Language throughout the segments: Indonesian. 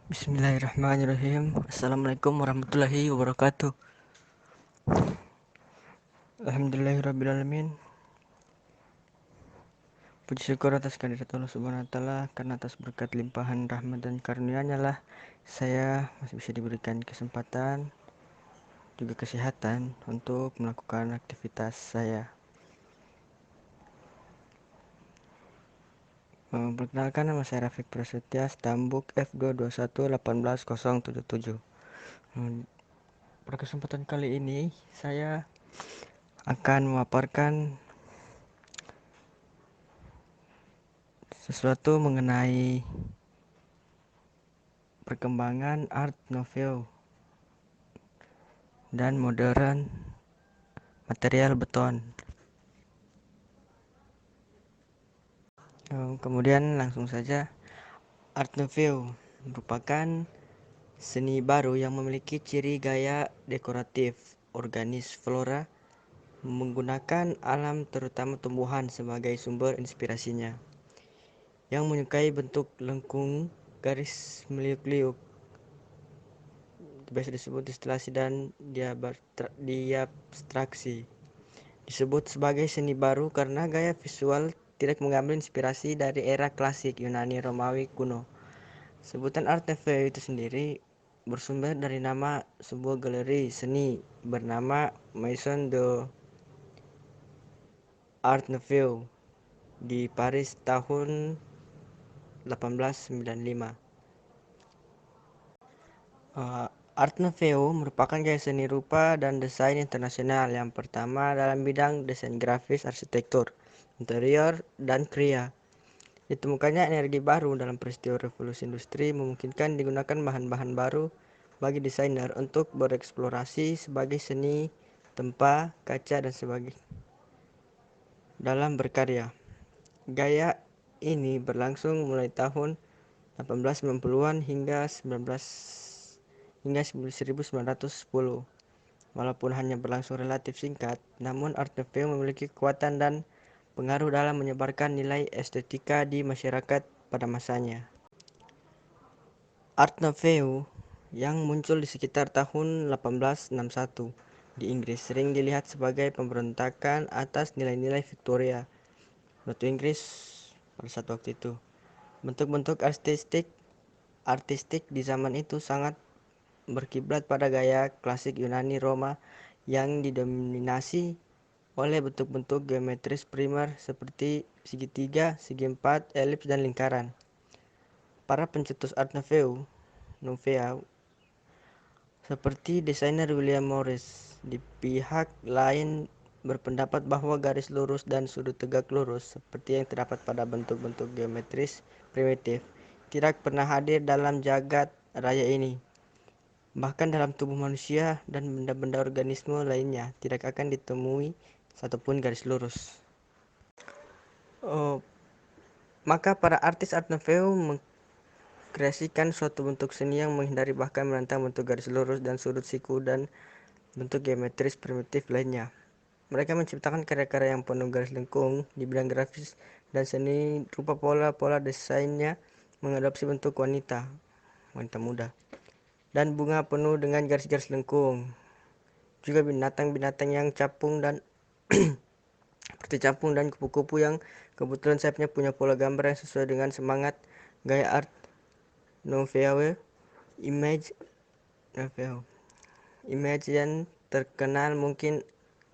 Bismillahirrahmanirrahim. Assalamualaikum warahmatullahi wabarakatuh. Alhamdulillahirrabbilalamin. Puji syukur atas kehadirat Allah Subhanahu wa taala, karena atas berkat limpahan rahmat dan karunia-Nya lah saya masih bisa diberikan kesempatan juga kesehatan untuk melakukan aktivitas saya. Perkenalkan, nama saya Rafiq Prasetya, Stambuk F22118077. Pada kesempatan kali ini saya akan memaparkan sesuatu mengenai perkembangan art novel dan modern material beton. Kemudian langsung saja, art novel merupakan seni baru yang memiliki ciri gaya dekoratif organis flora, menggunakan alam terutama tumbuhan sebagai sumber inspirasinya, yang menyukai bentuk lengkung, garis meliuk-liuk, biasa disebut distilasi, dan diabstraksi. Disebut sebagai seni baru karena gaya visual tidak mengambil inspirasi dari era klasik Yunani Romawi kuno. Sebutan art nouveau itu sendiri bersumber dari nama sebuah galeri seni bernama Maison de Art Nouveau di Paris tahun 1895. Art Nouveau merupakan gaya seni rupa dan desain internasional yang pertama dalam bidang desain grafis, arsitektur, interior, dan kria. Ditemukannya energi baru dalam peristiwa revolusi industri memungkinkan digunakan bahan-bahan baru bagi desainer untuk bereksplorasi sebagai seni, tempa, kaca, dan sebagainya dalam berkarya. Gaya ini berlangsung mulai tahun 1890-an hingga 1910. Walaupun hanya berlangsung relatif singkat, namun Art Nouveau memiliki kekuatan dan pengaruh dalam menyebarkan nilai estetika di masyarakat pada masanya. Art Nouveau yang muncul di sekitar tahun 1861 di Inggris sering dilihat sebagai pemberontakan atas nilai-nilai Victoria, Ratu Inggris pada saat waktu itu. Bentuk-bentuk artistik di zaman itu sangat berkiblat pada gaya klasik Yunani Roma yang didominasi oleh bentuk-bentuk geometris primer seperti segitiga, segi empat, elips, dan lingkaran. Para pencetus Art Nouveau seperti desainer William Morris di pihak lain berpendapat bahwa garis lurus dan sudut tegak lurus seperti yang terdapat pada bentuk-bentuk geometris primitif tidak pernah hadir dalam jagat raya ini. Bahkan dalam tubuh manusia dan benda-benda organisme lainnya tidak akan ditemui satupun garis lurus. Maka para artis Art Nouveau mengkreasikan suatu bentuk seni yang menghindari bahkan menantang bentuk garis lurus dan sudut siku dan bentuk geometris primitif lainnya. Mereka menciptakan karya-karya yang penuh garis lengkung di bidang grafis dan seni rupa. Pola-pola desainnya mengadopsi bentuk wanita muda, dan bunga penuh dengan garis-garis lengkung. Juga binatang-binatang yang capung dan seperti capung dan kupu-kupu yang kebetulan sayapnya punya pola gambar yang sesuai dengan semangat gaya Art Nouveau. Image yang terkenal mungkin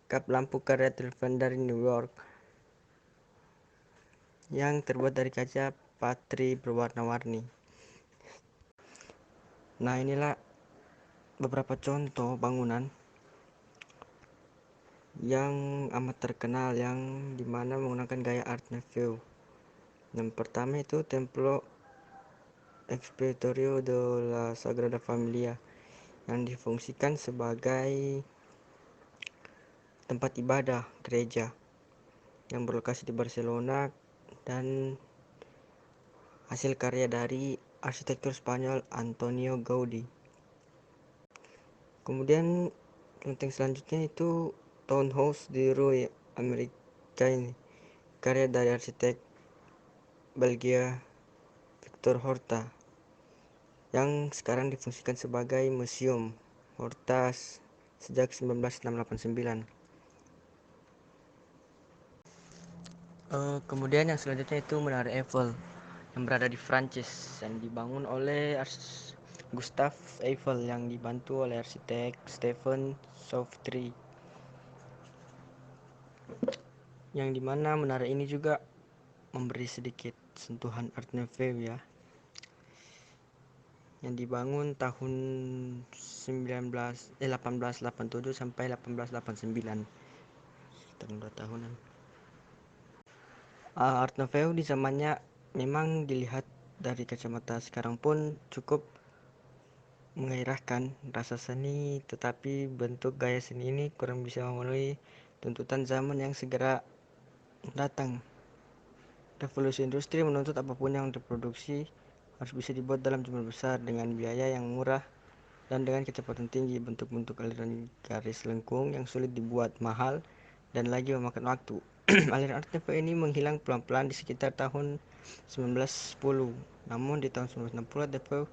kap lampu karya telepon dari New York yang terbuat dari kaca patri berwarna-warni. Nah, inilah beberapa contoh bangunan yang amat terkenal yang dimana menggunakan gaya Art Nouveau. Yang pertama itu Templo Expiatorio de la Sagrada Familia yang difungsikan sebagai tempat ibadah gereja yang berlokasi di Barcelona dan hasil karya dari arsitektur Spanyol Antonio Gaudí. Kemudian kelenteng selanjutnya itu Townhouse di Rue Américaine, karya dari arsitek Belgia Victor Horta. yang sekarang difungsikan sebagai museum Hortas sejak 1989. Kemudian yang selanjutnya itu Menara Eiffel yang berada di Prancis, yang dibangun oleh Gustave Eiffel yang dibantu oleh arsitek Stephen Softry, yang dimana menara ini juga memberi sedikit sentuhan Art Nouveau ya, yang dibangun tahun 1887 sampai 1889, sekitar 2 tahunan. Art Nouveau di zamannya memang dilihat dari kacamata sekarang pun cukup menggairahkan rasa seni, tetapi bentuk gaya seni ini kurang bisa memenuhi tuntutan zaman yang segera datang. Revolusi industri menuntut apapun yang diproduksi harus bisa dibuat dalam jumlah besar dengan biaya yang murah dan dengan kecepatan tinggi. Bentuk-bentuk aliran garis lengkung yang sulit dibuat, mahal, dan lagi memakan waktu. Aliran Art Nouveau ini menghilang pelan-pelan di sekitar tahun 1910. Namun di tahun 1960 Art Nouveau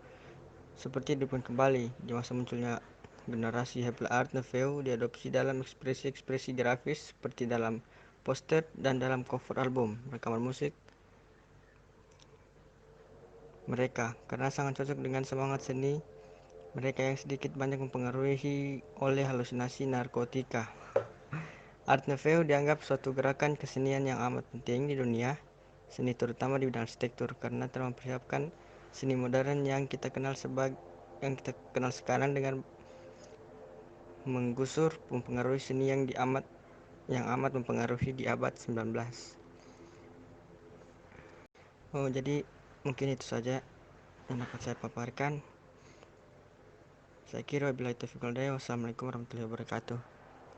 seperti dihidupkan kembali. Di masa munculnya generasi hebat Art Nouveau diadopsi dalam ekspresi-ekspresi grafis seperti dalam poster dan dalam cover album rekaman musik mereka, karena sangat cocok dengan semangat seni mereka yang sedikit banyak mempengaruhi oleh halusinasi narkotika. Art Nouveau dianggap suatu gerakan kesenian yang amat penting di dunia seni, terutama di bidang arsitektur, karena telah mempersiapkan seni modern yang kita kenal sekarang dengan menggusur mempengaruhi seni yang amat mempengaruhi di abad 19. Jadi mungkin itu saja yang dapat saya paparkan. Saya kira wabillahi taufiq wal hidayah. Wassalamualaikum warahmatullahi wabarakatuh.